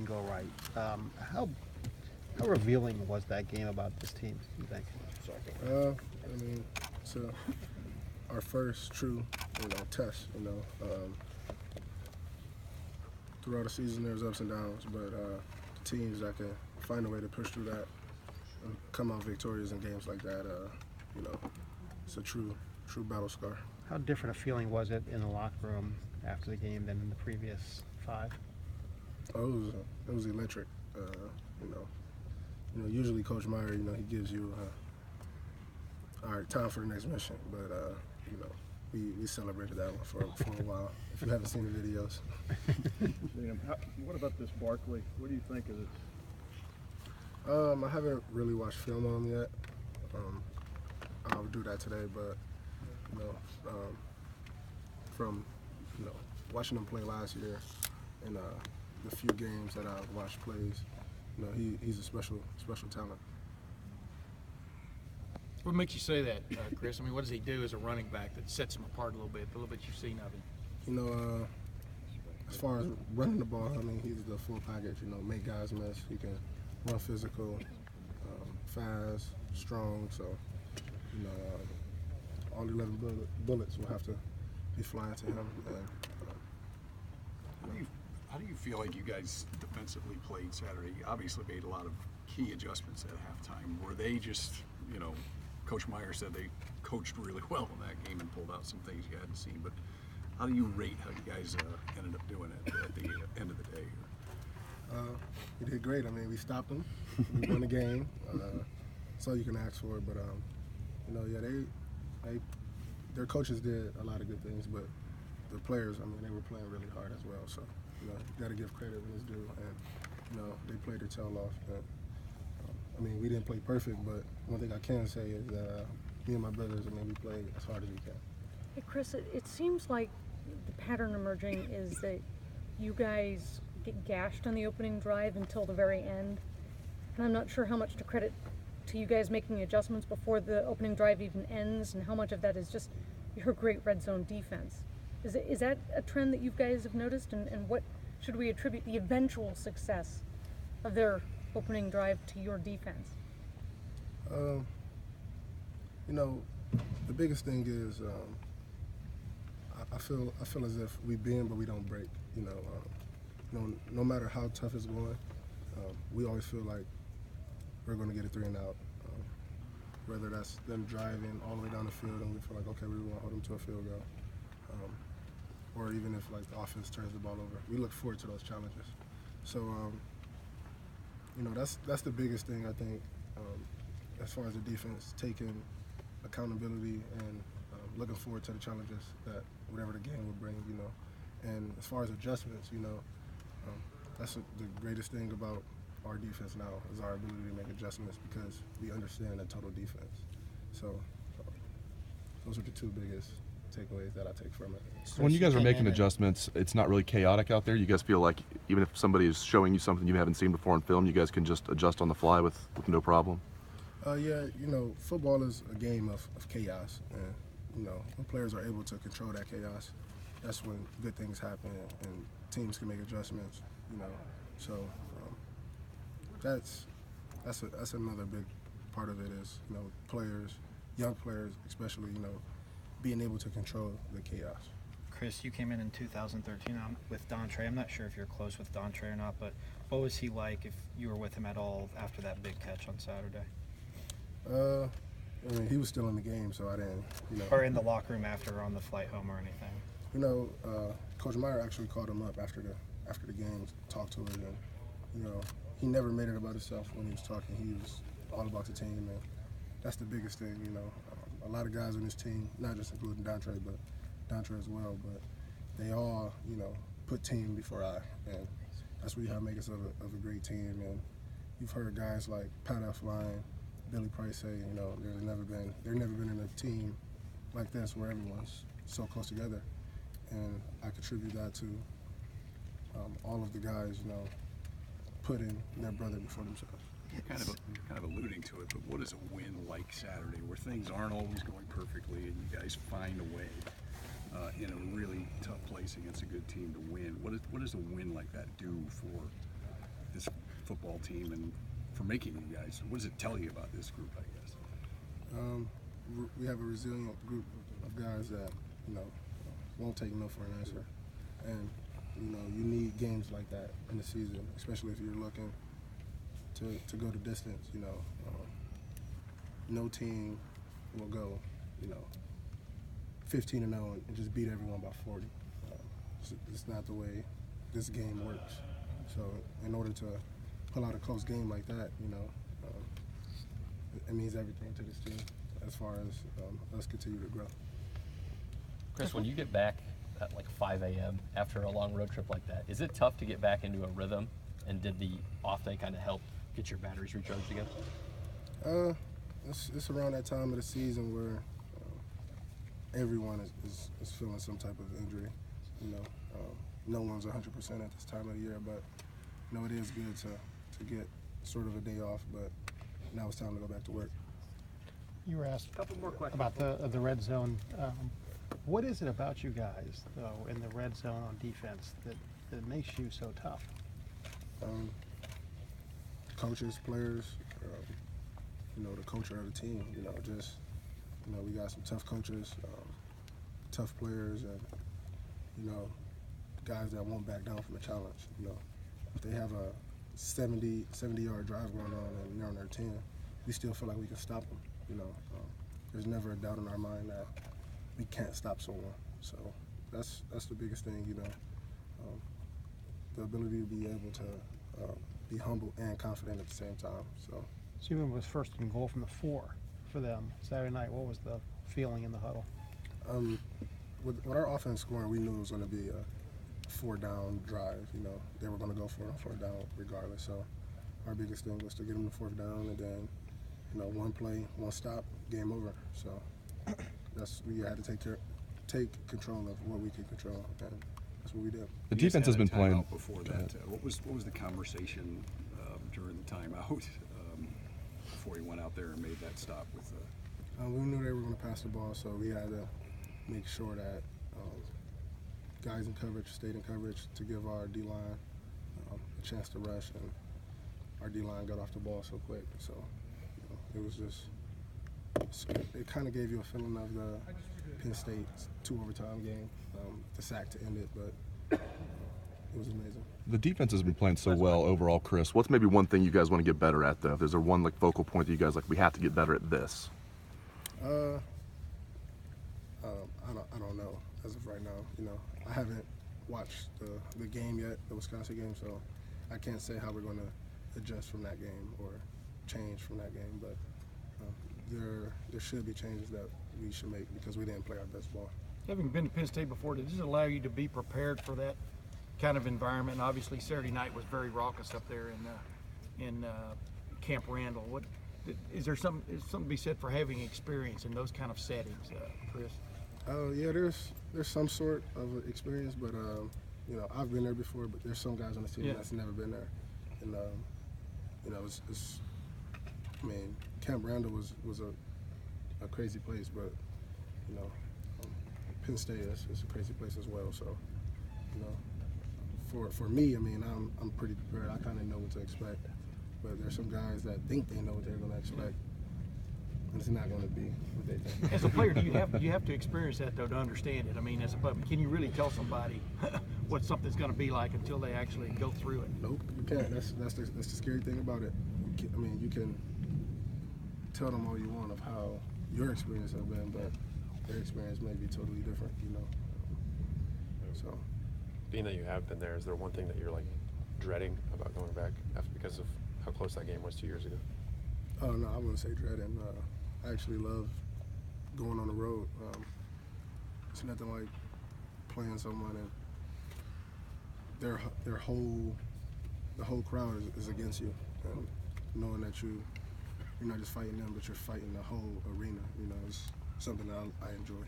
go right. How revealing was that game about this team, you think? I mean, it's our first true, test. Throughout the season, there's ups and downs, but the teams that can find a way to push through that and come out victorious in games like that, it's a true battle scar. How different a feeling was it in the locker room after the game than in the previous 5? Oh, it was electric. Usually Coach Meyer, he gives you, all right, time for the next mission. But we celebrated that one for a while. If you haven't seen the videos. What about this Barkley? What do you think of this? I haven't really watched film on him yet. I'll do that today, but from watching him play last year and the few games that I've watched plays, he's a special talent. What makes you say that, Chris? I mean, what does he do as a running back that sets him apart a little bit you've seen of him? As far as running the ball, I mean, he's the full package. Make guys miss. He can run physical, fast, strong. So, all 11 bullets will have to be flying to him. And, How do you feel like you guys defensively played Saturday? You obviously made a lot of key adjustments at halftime. Were they just, Coach Meyer said they coached really well in that game and pulled out some things you hadn't seen, but how do you rate how you guys ended up doing it at the end of the day? We did great. I mean, we stopped them. We won the game. That's all you can ask for. But, their coaches did a lot of good things, but the players, I mean, they were playing really hard as well. So, you got to give credit when it's due. And, they played their tail off. And, we didn't play perfect, but one thing I can say is that me and my brothers, we played as hard as we can. Hey, Chris, it seems like the pattern emerging is that you guys get gashed on the opening drive until the very end. And I'm not sure how much to credit to you guys making adjustments before the opening drive even ends, and how much of that is just your great red zone defense. Is that a trend that you guys have noticed, and what should we attribute the eventual success of their opening drive to your defense? The biggest thing is I feel as if we bend but we don't break. No matter how tough it's going, we always feel like we're going to get a 3 and out. Whether that's them driving all the way down the field and we feel like, okay, we want to hold them to a field goal. Or even if the offense turns the ball over. We look forward to those challenges. So, that's the biggest thing, I think, as far as the defense, taking accountability and looking forward to the challenges that whatever the game will bring, And as far as adjustments, that's the greatest thing about our defense now is our ability to make adjustments because we understand the total defense. So those are the 2 biggest takeaways that I take from it. So when you guys are making adjustments, it's not really chaotic out there? You guys feel like even if somebody is showing you something you haven't seen before in film, you guys can just adjust on the fly with no problem? Yeah, football is a game of chaos. And, when players are able to control that chaos, that's when good things happen and teams can make adjustments, So that's another big part of it is, players, young players especially, being able to control the chaos. Chris, you came in 2013 with Dontre. I'm not sure if you're close with Dontre or not, but what was he like if you were with him at all after that big catch on Saturday? He was still in the game, so I didn't, Or in the locker room after on the flight home or anything? Coach Meyer actually called him up after the game, talked to him, and, he never made it about himself when he was talking. He was all about the team, and that's the biggest thing, A lot of guys on this team, not just including Dontre, but Dontre as well, but they all, put team before I, and that's what you have to make us of a great team. And you've heard guys like Pat Line, Billy Price say, they've never been in a team like this where everyone's so close together, and I contribute that to all of the guys, putting their brother before themselves. You're kind of alluding to it, but what is a win like Saturday, where things aren't always going perfectly, and you guys find a way in a really tough place against a good team to win? What does a win like that do football team and for making you guys. What does it tell you about this group, I guess? We have a resilient group of guys that, you know, won't take no for an answer. And, you know, you need games like that in the season, especially if you're looking to go the distance, you know. No team will go, you know, 15-0 and just beat everyone by 40. It's not the way this game works. So in order to pull out a close game like that, you know, it means everything to this team as far as us continue to grow. Chris, when you get back at like 5 a.m. after a long road trip like that, is it tough to get back into a rhythm? And did the off day kind of help get your batteries recharged again? It's around that time of the season where everyone is feeling some type of injury. You know, no one's 100% at this time of the year, but you know, it is good to get sort of a day off. But now it's time to go back to work. You were asked about the red zone. What is it about you guys, though, in the red zone on defense that makes you so tough? Coaches, players, you know, the culture of the team. You know, just, you know, we got some tough coaches, tough players, and, you know, guys that won't back down from a challenge. You know, if they have a 70-yard drive going on and they're on their 10, we still feel like we can stop them. You know, there's never a doubt in our mind that we can't stop someone. So that's the biggest thing. You know, the ability to be able to be humble and confident at the same time. So Seaman was first and goal from the 4 for them Saturday night. What was the feeling in the huddle? With our offense scoring, we knew it was going to be a 4-down drive. You know, they were going to go for it on 4th down regardless. So our biggest thing was to get them to 4th down, and then, you know, one play, one stop, game over. So we had to take control of what we could control, and that's what we did. The defense has been playing. Before that, what was the conversation during the timeout before he went out there and made that stop with? We knew they were going to pass the ball, so we had to make sure that guys in coverage stayed in coverage to give our D-line a chance to rush, and our D-line got off the ball so quick. So you know, it was just, it kind of gave you a feeling of the Penn State 2 overtime game, the sack to end it, but it was amazing. The defense has been playing so well overall, Chris. What's maybe one thing you guys want to get better at, though? Is there one like focal point that you guys like? We have to get better at this. I don't know as of right now. You know, I haven't watched the game yet, the Wisconsin game, so I can't say how we're going to adjust from that game or change from that game. But there should be changes that we should make because we didn't play our best ball. Having been to Penn State before, did this allow you to be prepared for that kind of environment? And obviously, Saturday night was very raucous up there in Camp Randall. Is there something to be said for having experience in those kind of settings, Chris? Yeah, there's some sort of experience, but you know, I've been there before. But there's some guys on the team that's never been there, and you know, it's I mean, Camp Randall was a crazy place, but you know, Penn State is a crazy place as well. So, you know, for me, I mean, I'm pretty prepared. I kind of know what to expect. But there's some guys that think they know what they're going to expect, and it's not going to be what they think. As a player, do you have to experience that though to understand it? I mean, as a player, can you really tell somebody what something's going to be like until they actually go through it? Nope, you can't. That's the scary thing about it. I mean, you can tell them all you want of how your experience has been, but their experience may be totally different. You know. So, being that you have been there, is there one thing that you're like dreading about going back because of how close that game was 2 years ago? Oh no, I wouldn't say dreading. I actually love going on the road. It's nothing like playing someone and the whole crowd is against you, and knowing that you're not just fighting them, but you're fighting the whole arena. You know, it's something that I enjoy.